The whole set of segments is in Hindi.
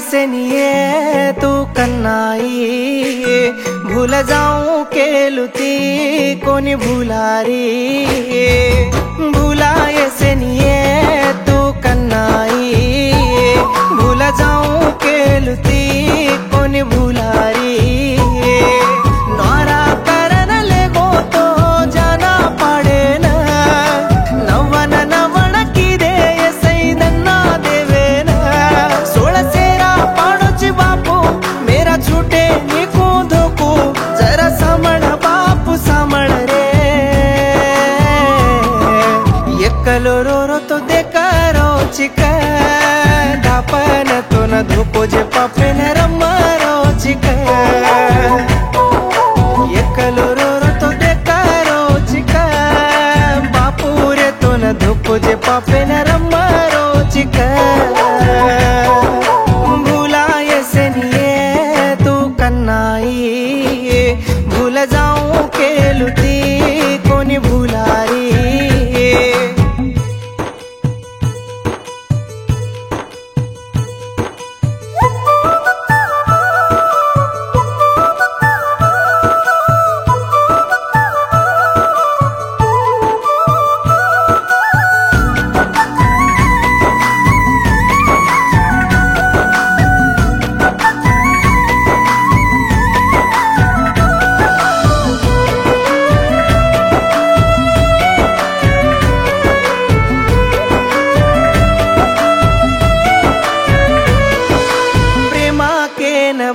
से निये तू कन्नाई भूल जाऊं के लुती कोनी भूलारी भूलाए से निये तू कन्नाई भूल जाऊं के लुती कोनी भूलारी नौरा करन ले गो तो जाना पड़े न नवन नवन की दे सही दन्ना देवे न छूटे निको धोको जरा समण बापू समण रे एकलो रो तो देकारो चिक धापन तो न धोको जे पापे न रमारो चिक एकलो रो तो देकारो चिक बापू रे तो न धोको जे पापे न रमारो चिक भूलाए से निये भूल जाऊं के लुटी कोनी भूलारी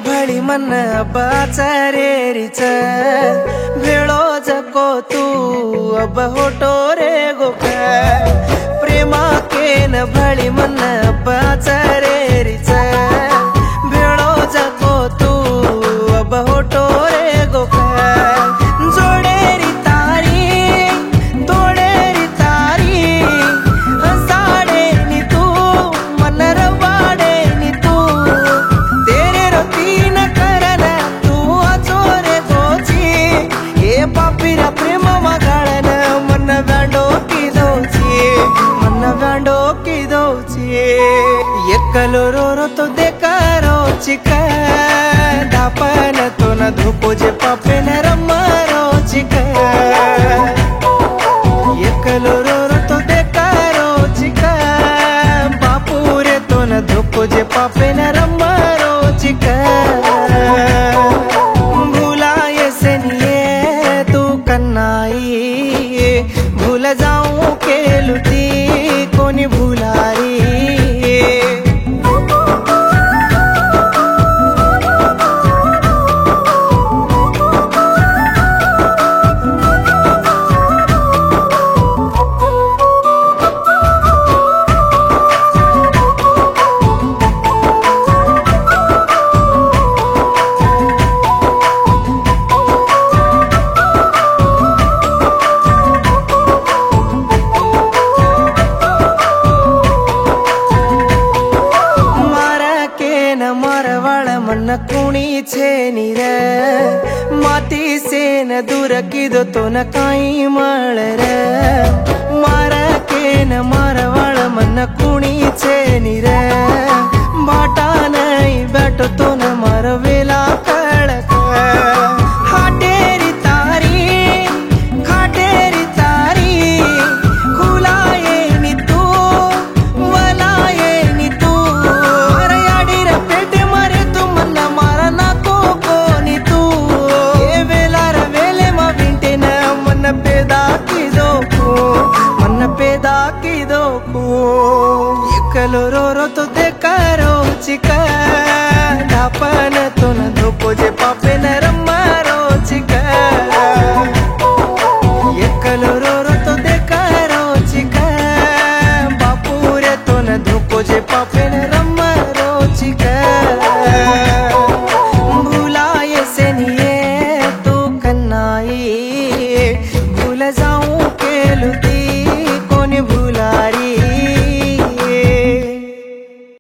भली मन बाचारे रिच भेड़ो जको तू अब होटो रे गोख प्रेमा के न भली मन बाचारे रिच भेड़ो जको तू अब होटो रे गोख जोड़े री तारी तोड़े री तारी हंसाड़े नी तू मन रवाड़े नी तू तेरे तीन करन तू अचोरे दोची ये पापीरा प्रेम मगाळन मन व्यांडो की दोची एकलो रो तो देकारो चिक धापन तो न धोको जे पापे न रमारो चिक एकलो रो तो देकारो चिक बापू रे तो न धोको जे पापे न रमारो चिक भूलाए से निये तू कन्नाई भूल जाऊं के लुटी कोनी भूलारी मन कुणी छे नी रे माती से न दूर कीधो तो न काई मळ रे मारा के न मारवाळ मन कुणी छे नी रे बाटा नहीं बैठो तो न मार वेला कड़क हाटेरी तारी खाटेरी तारी खुलाए नी तू वलाए नी तू याडी रे पेट मारे तू मन मारा ना को नी तू ये वेला रे वेले मा विंटे न मन पैदा की दो एकलो रो तो देकारो चिक धापन तो न धोको जे पापे न रमारो चिक एकलो रो तो देकारो चिक बापू रे तो न धोको जे पापे न रमारो भूल जाऊं के लुदी